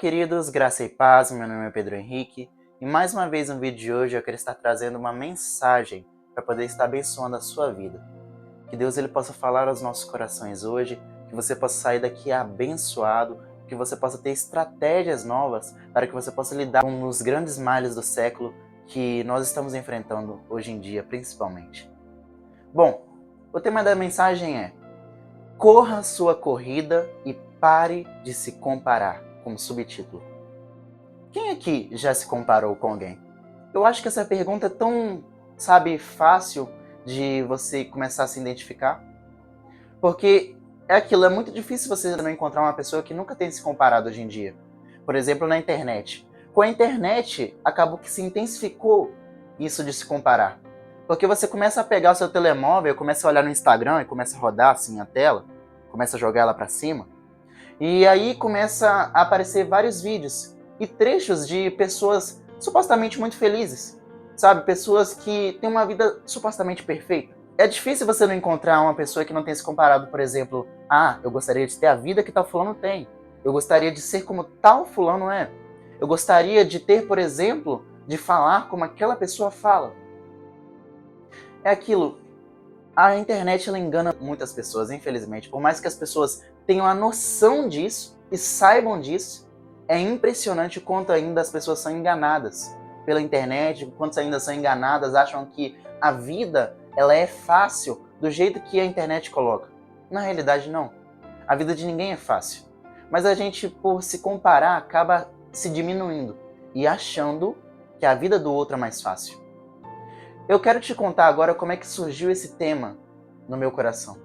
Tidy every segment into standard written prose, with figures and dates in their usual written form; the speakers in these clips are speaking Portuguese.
queridos, graça e paz, meu nome é Pedro Henrique e mais uma vez no vídeo de hoje eu quero estar trazendo uma mensagem para poder estar abençoando a sua vida. Que Deus ele possa falar aos nossos corações hoje, que você possa sair daqui abençoado, que você possa ter estratégias novas para que você possa lidar com os grandes males do século que nós estamos enfrentando hoje em dia, principalmente. Bom, o tema da mensagem é: corra sua corrida e pare de se comparar, como subtítulo. Quem aqui já se comparou com alguém? Eu acho que essa pergunta é tão, fácil de você começar a se identificar. Porque é muito difícil você não encontrar uma pessoa que nunca tenha se comparado hoje em dia. Por exemplo, na internet. Com a internet, acabou que se intensificou isso de se comparar. Porque você começa a pegar o seu telemóvel, começa a olhar no Instagram e começa a rodar assim a tela, começa a jogar ela para cima. E aí começa a aparecer vários vídeos e trechos de pessoas supostamente muito felizes, sabe? Pessoas que têm uma vida supostamente perfeita. É difícil você não encontrar uma pessoa que não tenha se comparado, por exemplo, eu gostaria de ter a vida que tal fulano tem. Eu gostaria de ser como tal fulano é. Eu gostaria de ter, por exemplo, de falar como aquela pessoa fala. É aquilo. A internet ela engana muitas pessoas, infelizmente. Por mais que as pessoas tenham a noção disso e saibam disso, é impressionante o quanto ainda as pessoas são enganadas pela internet, o quanto ainda são enganadas, acham que a vida ela é fácil do jeito que a internet coloca. Na realidade, não. A vida de ninguém é fácil. Mas a gente, por se comparar, acaba se diminuindo e achando que a vida do outro é mais fácil. Eu quero te contar agora como é que surgiu esse tema no meu coração.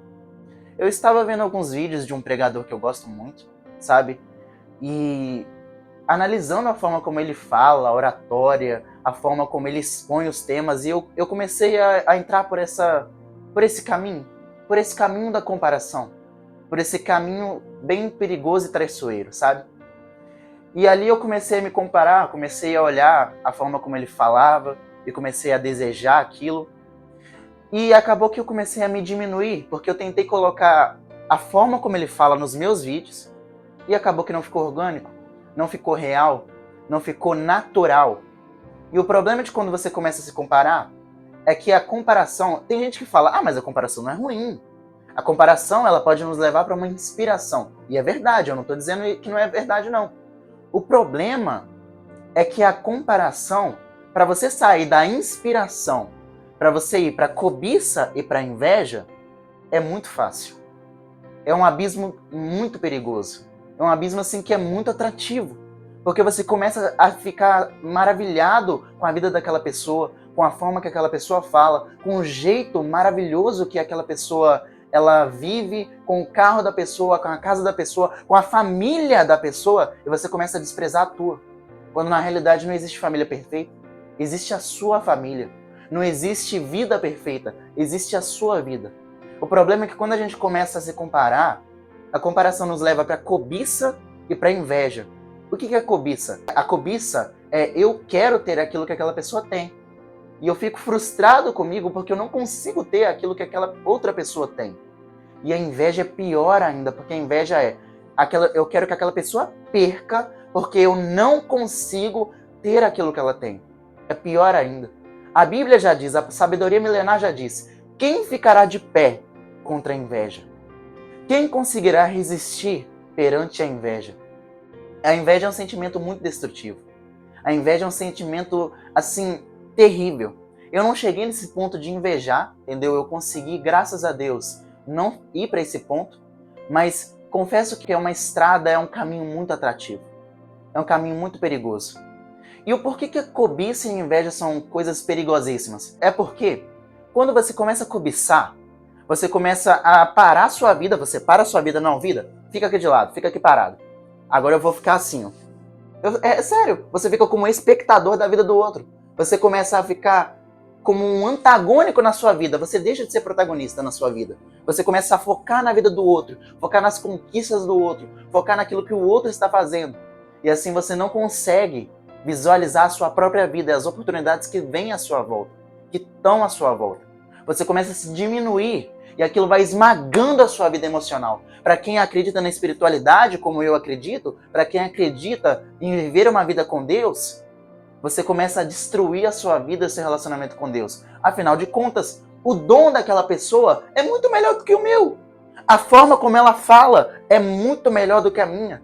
Eu estava vendo alguns vídeos de um pregador que eu gosto muito, sabe? E analisando a forma como ele fala, a oratória, a forma como ele expõe os temas, e eu comecei a entrar por esse caminho da comparação, por esse caminho bem perigoso e traiçoeiro, sabe? E ali eu comecei a me comparar, comecei a olhar a forma como ele falava, e comecei a desejar aquilo. E acabou que eu comecei a me diminuir, porque eu tentei colocar a forma como ele fala nos meus vídeos, e acabou que não ficou orgânico, não ficou real, não ficou natural. E o problema de quando você começa a se comparar, é que a comparação, tem gente que fala, mas a comparação não é ruim. A comparação, ela pode nos levar para uma inspiração. E é verdade, eu não estou dizendo que não é verdade, não. O problema é que a comparação, para você sair da inspiração, para você ir para a cobiça e para a inveja, é muito fácil. É um abismo muito perigoso. É um abismo assim que é muito atrativo. Porque você começa a ficar maravilhado com a vida daquela pessoa, com a forma que aquela pessoa fala, com o jeito maravilhoso que aquela pessoa ela vive, com o carro da pessoa, com a casa da pessoa, com a família da pessoa, e você começa a desprezar a tua. Quando na realidade não existe família perfeita, existe a sua família. Não existe vida perfeita, existe a sua vida. O problema é que quando a gente começa a se comparar, a comparação nos leva para cobiça e para inveja. O que é cobiça? A cobiça é eu quero ter aquilo que aquela pessoa tem. E eu fico frustrado comigo porque eu não consigo ter aquilo que aquela outra pessoa tem. E a inveja é pior ainda, porque a inveja é eu quero que aquela pessoa perca porque eu não consigo ter aquilo que ela tem. É pior ainda. A Bíblia já diz, a sabedoria milenar já diz, quem ficará de pé contra a inveja? Quem conseguirá resistir perante a inveja? A inveja é um sentimento muito destrutivo. A inveja é um sentimento, assim, terrível. Eu não cheguei nesse ponto de invejar, entendeu? Eu consegui, graças a Deus, não ir para esse ponto, mas confesso que é uma estrada, é um caminho muito atrativo. É um caminho muito perigoso. E o porquê que a cobiça e a inveja são coisas perigosíssimas? É porque quando você começa a cobiçar, você começa a parar a sua vida, você para a sua vida, não, vida, fica aqui de lado, fica aqui parado. Agora eu vou ficar assim, ó. É sério, você fica como um espectador da vida do outro. Você começa a ficar como um antagônico na sua vida, você deixa de ser protagonista na sua vida. Você começa a focar na vida do outro, focar nas conquistas do outro, focar naquilo que o outro está fazendo. E assim você não consegue visualizar a sua própria vida e as oportunidades que vêm à sua volta, que estão à sua volta. você começa a se diminuir e aquilo vai esmagando a sua vida emocional. Para quem acredita na espiritualidade, como eu acredito, para quem acredita em viver uma vida com Deus, você começa a destruir a sua vida, seu relacionamento com Deus. Afinal de contas, o dom daquela pessoa é muito melhor do que o meu. A forma como ela fala é muito melhor do que a minha.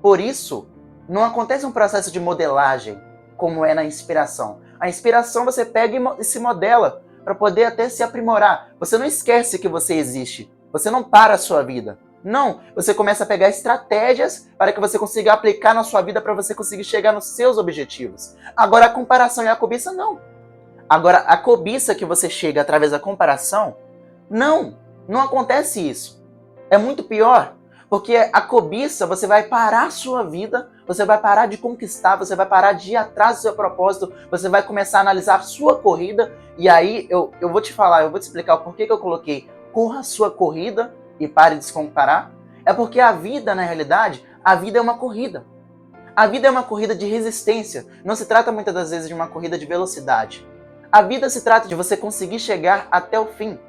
Por isso, não acontece um processo de modelagem, como é na inspiração. A inspiração você pega e se modela para poder até se aprimorar. Você não esquece que você existe. Você não para a sua vida. Não, você começa a pegar estratégias para que você consiga aplicar na sua vida para você conseguir chegar nos seus objetivos. Agora, a comparação e a cobiça, não. Agora, a cobiça que você chega através da comparação, não acontece isso. É muito pior, porque a cobiça, você vai parar a sua vida, você vai parar de conquistar, você vai parar de ir atrás do seu propósito, você vai começar a analisar a sua corrida, e aí eu vou te falar, eu vou te explicar o porquê que eu coloquei corra a sua corrida e pare de se comparar. É porque a vida, na realidade, a vida é uma corrida. A vida é uma corrida de resistência. Não se trata muitas das vezes de uma corrida de velocidade. A vida se trata de você conseguir chegar até o fim.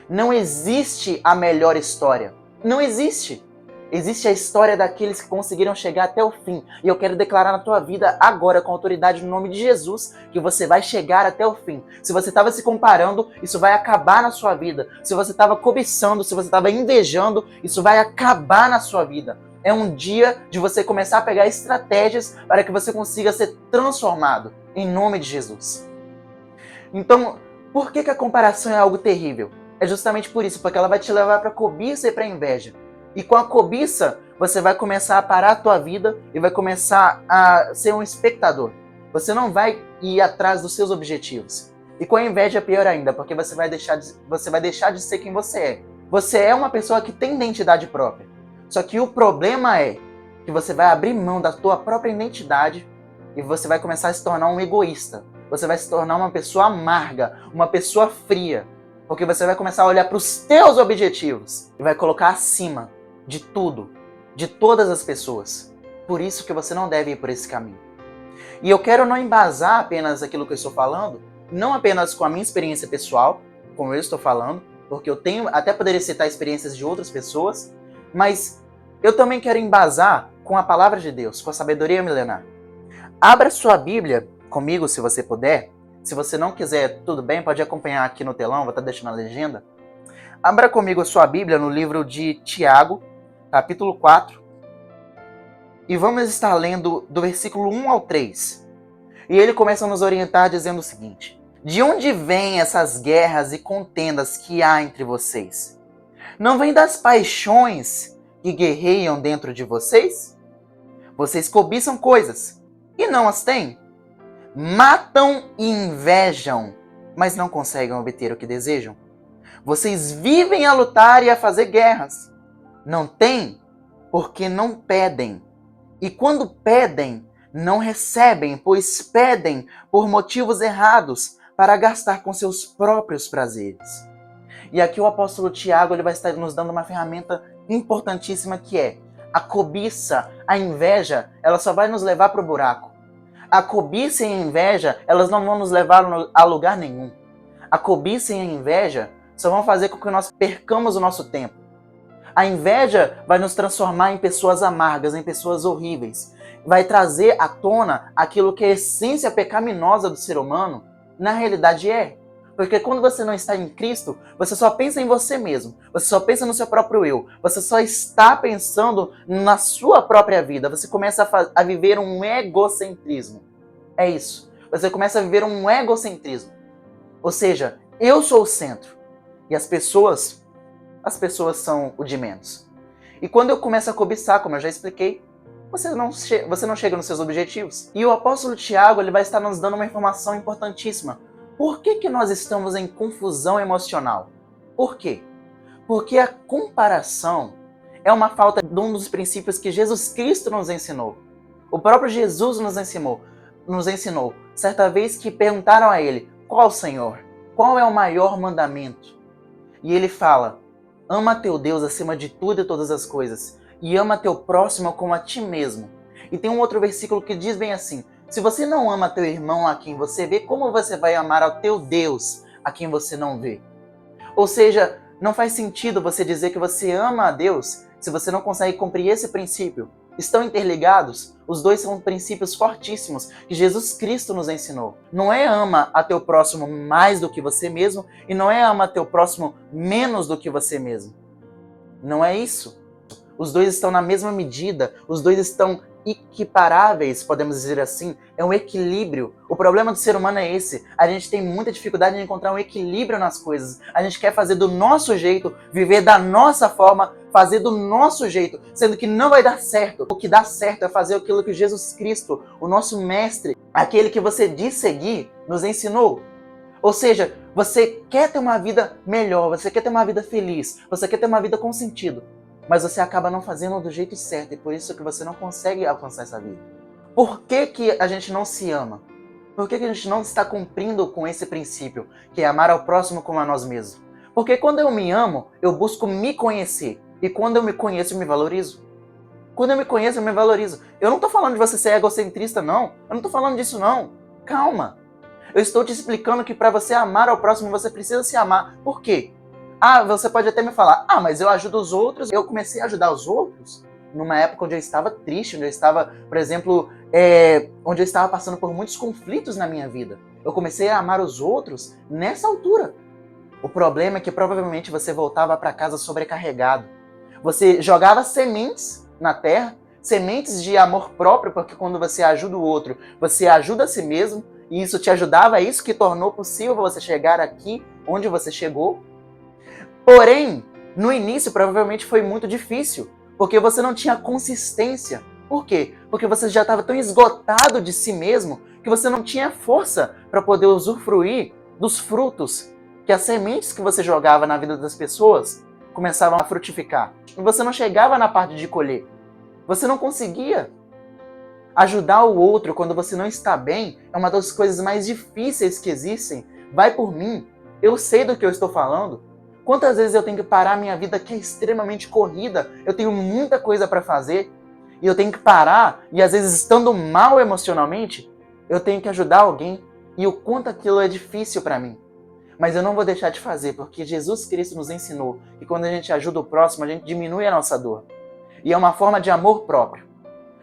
Não existe a melhor história. Não existe. Existe a história daqueles que conseguiram chegar até o fim. E eu quero declarar na tua vida agora, com autoridade no nome de Jesus, que você vai chegar até o fim. Se você estava se comparando, isso vai acabar na sua vida. Se você estava cobiçando, se você estava invejando, isso vai acabar na sua vida. É um dia de você começar a pegar estratégias para que você consiga ser transformado. Em nome de Jesus. Então, por que a comparação é algo terrível? É justamente por isso, porque ela vai te levar para a cobiça e para a inveja. E com a cobiça, você vai começar a parar a tua vida e vai começar a ser um espectador. Você não vai ir atrás dos seus objetivos. E com a inveja é pior ainda, porque você vai deixar de ser quem você é. Você é uma pessoa que tem identidade própria. Só que o problema é que você vai abrir mão da tua própria identidade e você vai começar a se tornar um egoísta. Você vai se tornar uma pessoa amarga, uma pessoa fria. Porque você vai começar a olhar para os teus objetivos e vai colocar acima de tudo, de todas as pessoas. Por isso que você não deve ir por esse caminho. E eu quero não embasar apenas aquilo que eu estou falando, não apenas com a minha experiência pessoal, como eu estou falando, porque eu até poderia citar experiências de outras pessoas, mas eu também quero embasar com a palavra de Deus, com a sabedoria milenar. Abra sua Bíblia comigo, se você puder. Se você não quiser, tudo bem, pode acompanhar aqui no telão, vou estar deixando a legenda. Abra comigo a sua Bíblia no livro de Tiago, capítulo 4, e vamos estar lendo do versículo 1 ao 3. E ele começa a nos orientar dizendo o seguinte: de onde vêm essas guerras e contendas que há entre vocês? Não vem das paixões que guerreiam dentro de vocês? Vocês cobiçam coisas e não as têm. Matam e invejam, mas não conseguem obter o que desejam. Vocês vivem a lutar e a fazer guerras. Não têm, porque não pedem. E quando pedem, não recebem, pois pedem por motivos errados, para gastar com seus próprios prazeres. E aqui o apóstolo Tiago ele vai estar nos dando uma ferramenta importantíssima que é a cobiça, a inveja, ela só vai nos levar para o buraco. A cobiça e a inveja, elas não vão nos levar a lugar nenhum. A cobiça e a inveja só vão fazer com que nós percamos o nosso tempo. A inveja vai nos transformar em pessoas amargas, em pessoas horríveis. Vai trazer à tona aquilo que é a essência pecaminosa do ser humano, na realidade é. Porque quando você não está em Cristo, você só pensa em você mesmo. Você só pensa no seu próprio eu. Você só está pensando na sua própria vida. Você começa a viver um egocentrismo. É isso. Você começa a viver um egocentrismo. Ou seja, eu sou o centro. E as pessoas são o de menos. E quando eu começo a cobiçar, como eu já expliquei, você não chega nos seus objetivos. E o apóstolo Tiago ele vai estar nos dando uma informação importantíssima. Por que nós estamos em confusão emocional? Por quê? Porque a comparação é uma falta de um dos princípios que Jesus Cristo nos ensinou. O próprio Jesus nos ensinou. Certa vez que perguntaram a ele, qual Senhor? Qual é o maior mandamento? E ele fala, ama teu Deus acima de tudo e todas as coisas, e ama teu próximo como a ti mesmo. E tem um outro versículo que diz bem assim, se você não ama teu irmão a quem você vê, como você vai amar ao teu Deus a quem você não vê? Ou seja, não faz sentido você dizer que você ama a Deus se você não consegue cumprir esse princípio. Estão interligados? Os dois são princípios fortíssimos que Jesus Cristo nos ensinou. Não é ama a teu próximo mais do que você mesmo e não é ama a teu próximo menos do que você mesmo. Não é isso. Os dois estão na mesma medida, os dois estão equiparáveis, podemos dizer assim. É um equilíbrio. O problema do ser humano é esse. A gente tem muita dificuldade de encontrar um equilíbrio nas coisas. A gente quer fazer do nosso jeito, viver da nossa forma, fazer do nosso jeito, sendo que não vai dar certo. O que dá certo é fazer aquilo que Jesus Cristo, o nosso mestre, aquele que você diz seguir, nos ensinou. Ou seja, você quer ter uma vida melhor, você quer ter uma vida feliz, você quer ter uma vida com sentido, mas você acaba não fazendo do jeito certo e por isso que você não consegue alcançar essa vida. Por que que a gente não se ama? Por que que a gente não está cumprindo com esse princípio, que é amar ao próximo como a nós mesmos? Porque quando eu me amo, eu busco me conhecer. E quando eu me conheço, eu me valorizo. Quando eu me conheço, eu me valorizo. Eu não estou falando de você ser egocentrista, não. Eu não estou falando disso, não. Calma. Eu estou te explicando que para você amar ao próximo, você precisa se amar. Por quê? Você pode até me falar, mas eu ajudo os outros. Eu comecei a ajudar os outros numa época onde eu estava triste, onde eu estava, por exemplo, onde eu estava passando por muitos conflitos na minha vida. Eu comecei a amar os outros nessa altura. O problema é que provavelmente você voltava para casa sobrecarregado. Você jogava sementes na terra, sementes de amor próprio, porque quando você ajuda o outro, você ajuda a si mesmo, e isso te ajudava, é isso que tornou possível você chegar aqui onde você chegou. Porém, no início provavelmente foi muito difícil, porque você não tinha consistência. Por quê? Porque você já estava tão esgotado de si mesmo que você não tinha força para poder usufruir dos frutos, que as sementes que você jogava na vida das pessoas começavam a frutificar. E você não chegava na parte de colher. Você não conseguia. Ajudar o outro quando você não está bem é uma das coisas mais difíceis que existem. Vai por mim. Eu sei do que eu estou falando. Quantas vezes eu tenho que parar minha vida que é extremamente corrida, eu tenho muita coisa para fazer, e eu tenho que parar, e às vezes estando mal emocionalmente, eu tenho que ajudar alguém, e o quanto aquilo é difícil para mim. Mas eu não vou deixar de fazer, porque Jesus Cristo nos ensinou que quando a gente ajuda o próximo, a gente diminui a nossa dor. E é uma forma de amor próprio.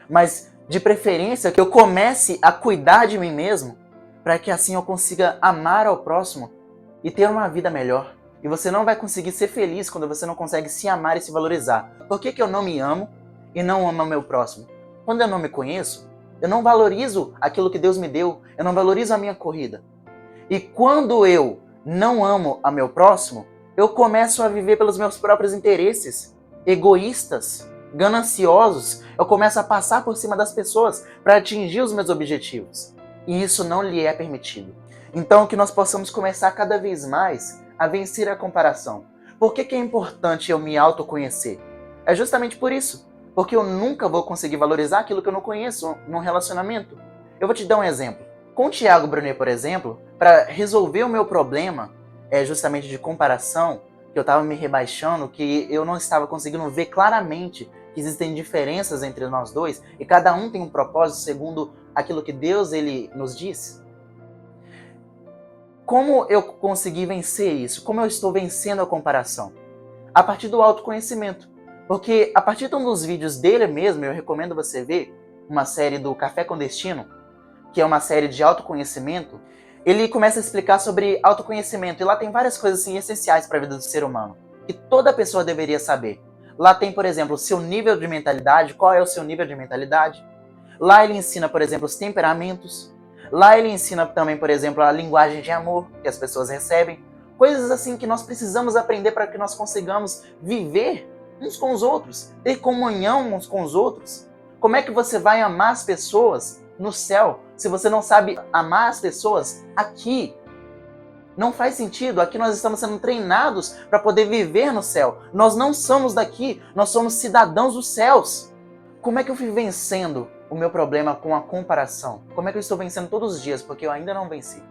Mas, de preferência, que eu comece a cuidar de mim mesmo, para que assim eu consiga amar ao próximo e ter uma vida melhor. E você não vai conseguir ser feliz quando você não consegue se amar e se valorizar. Por que que eu não me amo e não amo o meu próximo? Quando eu não me conheço, eu não valorizo aquilo que Deus me deu, eu não valorizo a minha corrida. E quando eu não amo a meu próximo, eu começo a viver pelos meus próprios interesses, egoístas, gananciosos. Eu começo a passar por cima das pessoas para atingir os meus objetivos. E isso não lhe é permitido. Então, que nós possamos começar cada vez mais a vencer a comparação. Por que que é importante eu me autoconhecer? É justamente por isso. Porque eu nunca vou conseguir valorizar aquilo que eu não conheço num relacionamento. Eu vou te dar um exemplo. Com o Thiago Brunet, por exemplo, para resolver o meu problema, justamente de comparação, que eu estava me rebaixando, que eu não estava conseguindo ver claramente que existem diferenças entre nós dois, e cada um tem um propósito segundo aquilo que Deus ele nos disse. Como eu consegui vencer isso? Como eu estou vencendo a comparação? A partir do autoconhecimento. Porque a partir de um dos vídeos dele mesmo, eu recomendo você ver uma série do Café com Destino, que é uma série de autoconhecimento, ele começa a explicar sobre autoconhecimento. E lá tem várias coisas assim, essenciais para a vida do ser humano, que toda pessoa deveria saber. Lá tem, por exemplo, o seu nível de mentalidade, qual é o seu nível de mentalidade. Lá ele ensina, por exemplo, os temperamentos. Lá ele ensina também, por exemplo, a linguagem de amor que as pessoas recebem. Coisas assim que nós precisamos aprender para que nós consigamos viver uns com os outros, ter comunhão uns com os outros. Como é que você vai amar as pessoas no céu se você não sabe amar as pessoas aqui? Não faz sentido. Aqui nós estamos sendo treinados para poder viver no céu. Nós não somos daqui, nós somos cidadãos dos céus. Como é que eu fui vencendo o meu problema com a comparação? Como é que eu estou vencendo todos os dias? Porque eu ainda não venci.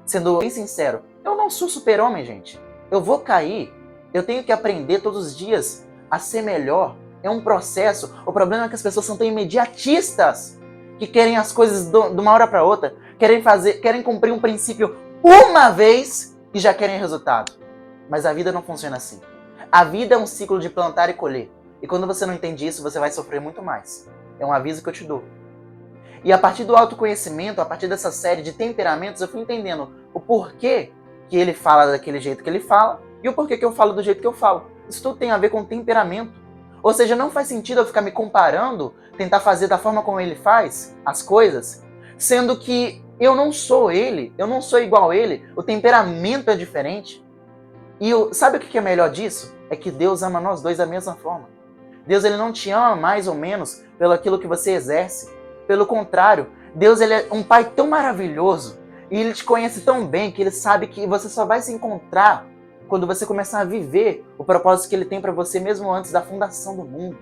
Sendo bem sincero, eu não sou super-homem, gente. Eu vou cair. Eu tenho que aprender todos os dias a ser melhor. É um processo. O problema é que as pessoas são tão imediatistas, que querem as coisas de uma hora para outra, querem cumprir um princípio uma vez e já querem resultado. Mas a vida não funciona assim. A vida é um ciclo de plantar e colher. E quando você não entende isso, você vai sofrer muito mais. É um aviso que eu te dou. E a partir do autoconhecimento, a partir dessa série de temperamentos, eu fui entendendo o porquê que ele fala daquele jeito que ele fala e o porquê que eu falo do jeito que eu falo. Isso tudo tem a ver com temperamento. Ou seja, não faz sentido eu ficar me comparando, tentar fazer da forma como ele faz as coisas, sendo que eu não sou ele, eu não sou igual a ele, o temperamento é diferente. E sabe o que é melhor disso? É que Deus ama nós dois da mesma forma. Deus ele não te ama mais ou menos pelo aquilo que você exerce. Pelo contrário, Deus ele é um pai tão maravilhoso e ele te conhece tão bem que ele sabe que você só vai se encontrar quando você começar a viver o propósito que ele tem para você mesmo antes da fundação do mundo.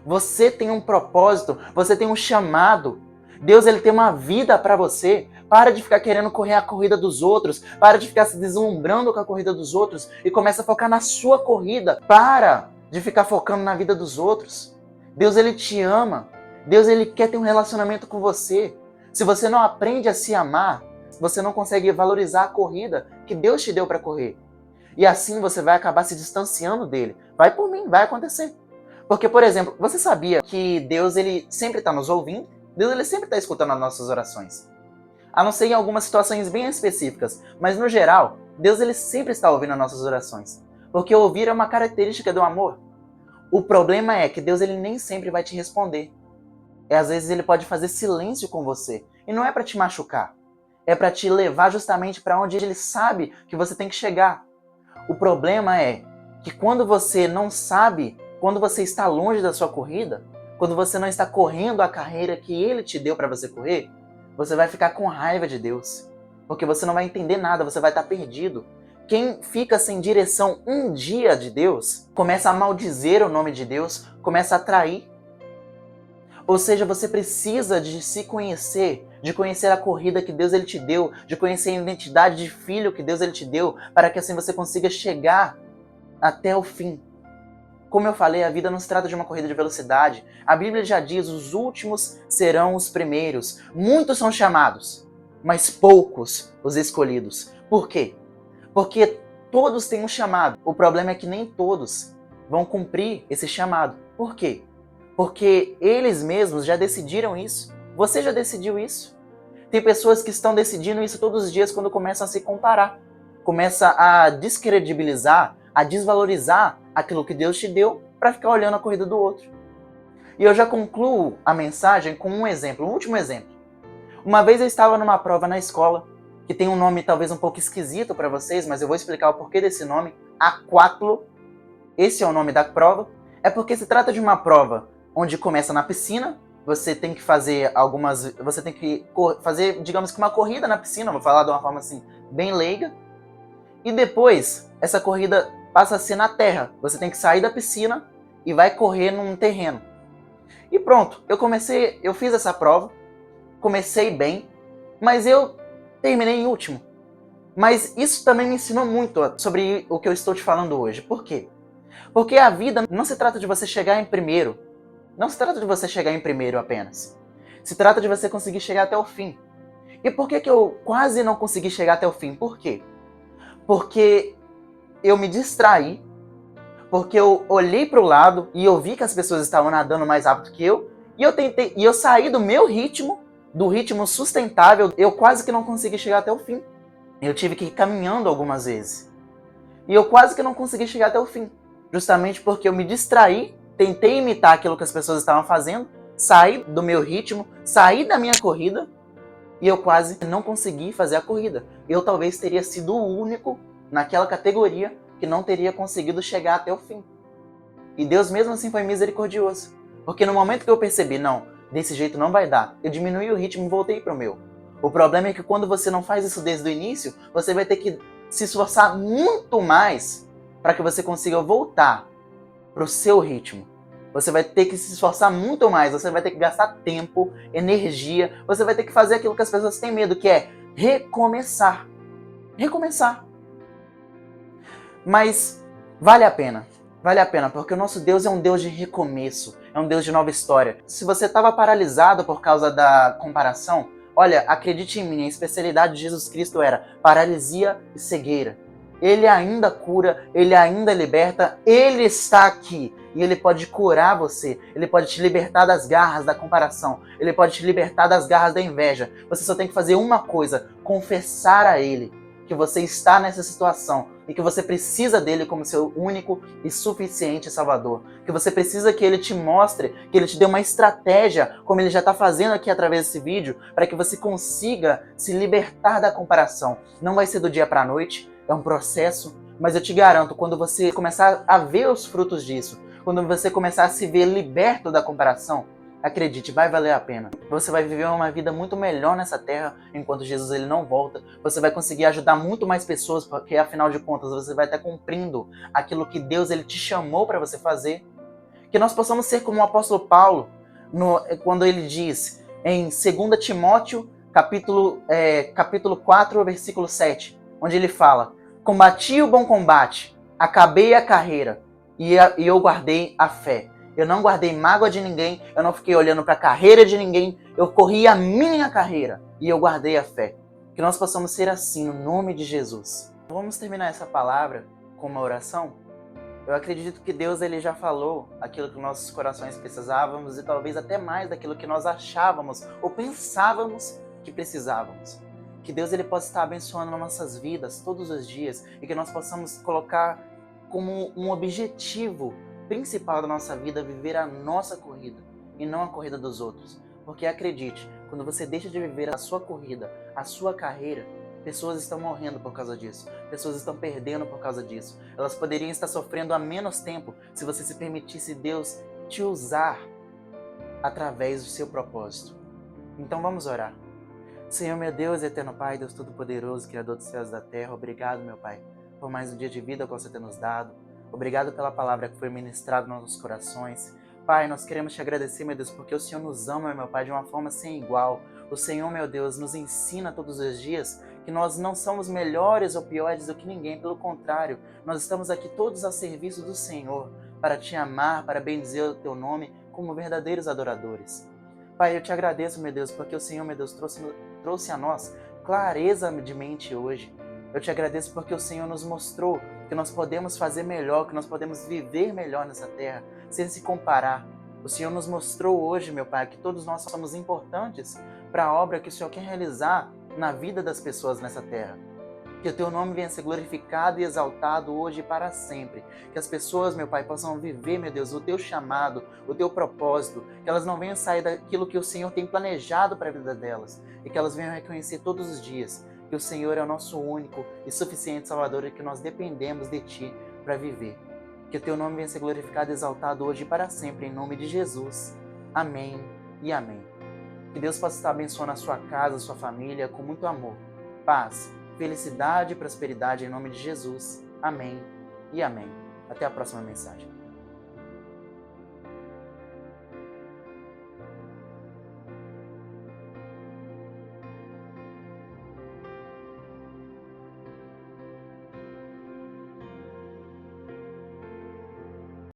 Você tem um propósito, você tem um chamado. Deus ele tem uma vida para você. Para de ficar querendo correr a corrida dos outros. Para de ficar se deslumbrando com a corrida dos outros e começa a focar na sua corrida. Para de ficar focando na vida dos outros. Deus ele te ama. Deus ele quer ter um relacionamento com você. Se você não aprende a se amar, você não consegue valorizar a corrida que Deus te deu para correr. E assim você vai acabar se distanciando dele. Vai por mim, vai acontecer. Porque, por exemplo, você sabia que Deus ele sempre está nos ouvindo? Deus ele sempre está escutando as nossas orações. A não ser em algumas situações bem específicas. Mas no geral, Deus ele sempre está ouvindo as nossas orações. Porque ouvir é uma característica do amor. O problema é que Deus ele nem sempre vai te responder. E às vezes ele pode fazer silêncio com você. E não é para te machucar. É para te levar justamente para onde ele sabe que você tem que chegar. O problema é que quando você não sabe, quando você está longe da sua corrida, quando você não está correndo a carreira que ele te deu para você correr, você vai ficar com raiva de Deus. Porque você não vai entender nada, você vai estar perdido. Quem fica sem direção um dia de Deus, começa a maldizer o nome de Deus, começa a trair. Ou seja, você precisa de se conhecer, de conhecer a corrida que Deus ele te deu, de conhecer a identidade de filho que Deus ele te deu, para que assim você consiga chegar até o fim. Como eu falei, a vida não se trata de uma corrida de velocidade. A Bíblia já diz, os últimos serão os primeiros. Muitos são chamados, mas poucos os escolhidos. Por quê? Porque todos têm um chamado. O problema é que nem todos vão cumprir esse chamado. Por quê? Porque eles mesmos já decidiram isso. Você já decidiu isso. Tem pessoas que estão decidindo isso todos os dias quando começam a se comparar. Começa a descredibilizar, a desvalorizar aquilo que Deus te deu para ficar olhando a corrida do outro. E eu já concluo a mensagem com um exemplo, um último exemplo. Uma vez eu estava numa prova na escola, que tem um nome talvez um pouco esquisito para vocês, mas eu vou explicar o porquê desse nome, Aquátulo. Esse é o nome da prova. É porque se trata de uma prova onde começa na piscina, você tem que fazer digamos que uma corrida na piscina, vou falar de uma forma assim, bem leiga, e depois essa corrida passa a ser na terra, você tem que sair da piscina e vai correr num terreno. E pronto, eu fiz essa prova, comecei bem, mas eu terminei em último. Mas isso também me ensinou muito sobre o que eu estou te falando hoje. Por quê? Porque a vida não se trata de você chegar em primeiro. Não se trata de você chegar em primeiro apenas. Se trata de você conseguir chegar até o fim. E por que eu quase não consegui chegar até o fim? Por quê? Porque eu me distraí, porque eu olhei para o lado e eu vi que as pessoas estavam nadando mais rápido que eu, e eu saí do meu ritmo, do ritmo sustentável, eu quase que não consegui chegar até o fim. Eu tive que ir caminhando algumas vezes. E eu quase que não consegui chegar até o fim. Justamente porque eu me distraí, tentei imitar aquilo que as pessoas estavam fazendo, saí do meu ritmo, saí da minha corrida, e eu quase não consegui fazer a corrida. Eu talvez teria sido o único naquela categoria que não teria conseguido chegar até o fim. E Deus mesmo assim foi misericordioso. Porque no momento que eu percebi, não, desse jeito não vai dar, eu diminuí o ritmo e voltei para o meu. O problema é que quando você não faz isso desde o início, você vai ter que se esforçar muito mais para que você consiga voltar para o seu ritmo. Você vai ter que se esforçar muito mais, você vai ter que gastar tempo, energia, você vai ter que fazer aquilo que as pessoas têm medo, que é recomeçar. Recomeçar. Mas vale a pena, porque o nosso Deus é um Deus de recomeço, é um Deus de nova história. Se você estava paralisado por causa da comparação, olha, acredite em mim, a especialidade de Jesus Cristo era paralisia e cegueira. Ele ainda cura, Ele ainda liberta, Ele está aqui. E Ele pode curar você, Ele pode te libertar das garras da comparação, Ele pode te libertar das garras da inveja. Você só tem que fazer uma coisa, confessar a Ele que você está nessa situação e que você precisa dele como seu único e suficiente Salvador. Que você precisa que ele te mostre, que ele te dê uma estratégia, como ele já está fazendo aqui através desse vídeo, para que você consiga se libertar da comparação. Não vai ser do dia para a noite, é um processo, mas eu te garanto, quando você começar a ver os frutos disso, quando você começar a se ver liberto da comparação, acredite, vai valer a pena. Você vai viver uma vida muito melhor nessa terra enquanto Jesus ele não volta. Você vai conseguir ajudar muito mais pessoas, porque afinal de contas você vai estar cumprindo aquilo que Deus ele te chamou para você fazer. Que nós possamos ser como o apóstolo Paulo, quando ele diz em 2 Timóteo, capítulo 4, versículo 7, onde ele fala: combati o bom combate, acabei a carreira e eu guardei a fé. Eu não guardei mágoa de ninguém, eu não fiquei olhando para a carreira de ninguém, eu corri a minha carreira e eu guardei a fé. Que nós possamos ser assim, no nome de Jesus. Vamos terminar essa palavra com uma oração? Eu acredito que Deus ele já falou aquilo que nossos corações precisávamos e talvez até mais daquilo que nós achávamos ou pensávamos que precisávamos. Que Deus ele possa estar abençoando nossas vidas todos os dias e que nós possamos colocar como um objetivo principal da nossa vida viver a nossa corrida e não a corrida dos outros. Porque acredite, quando você deixa de viver a sua corrida, a sua carreira, pessoas estão morrendo por causa disso. Pessoas estão perdendo por causa disso. Elas poderiam estar sofrendo há menos tempo se você se permitisse Deus te usar através do seu propósito. Então vamos orar. Senhor, meu Deus, eterno Pai, Deus Todo-Poderoso, Criador dos céus e da terra, obrigado, meu Pai, por mais um dia de vida que você tem nos dado. Obrigado pela palavra que foi ministrada nos nossos corações. Pai, nós queremos te agradecer, meu Deus, porque o Senhor nos ama, meu Pai, de uma forma sem igual. O Senhor, meu Deus, nos ensina todos os dias que nós não somos melhores ou piores do que ninguém, pelo contrário, nós estamos aqui todos a serviço do Senhor, para te amar, para bendizer o teu nome como verdadeiros adoradores. Pai, eu te agradeço, meu Deus, porque o Senhor, meu Deus, trouxe a nós clareza de mente hoje. Eu te agradeço porque o Senhor nos mostrou que nós podemos fazer melhor, que nós podemos viver melhor nessa terra, sem se comparar. O Senhor nos mostrou hoje, meu Pai, que todos nós somos importantes para a obra que o Senhor quer realizar na vida das pessoas nessa terra. Que o teu nome venha ser glorificado e exaltado hoje e para sempre. Que as pessoas, meu Pai, possam viver, meu Deus, o teu chamado, o teu propósito. Que elas não venham sair daquilo que o Senhor tem planejado para a vida delas. E que elas venham reconhecer todos os dias que o Senhor é o nosso único e suficiente Salvador e que nós dependemos de Ti para viver. Que o teu nome venha ser glorificado e exaltado hoje e para sempre, em nome de Jesus. Amém e amém. Que Deus possa estar abençoando a sua casa, a sua família, com muito amor, paz, felicidade e prosperidade em nome de Jesus. Amém e amém. Até a próxima mensagem.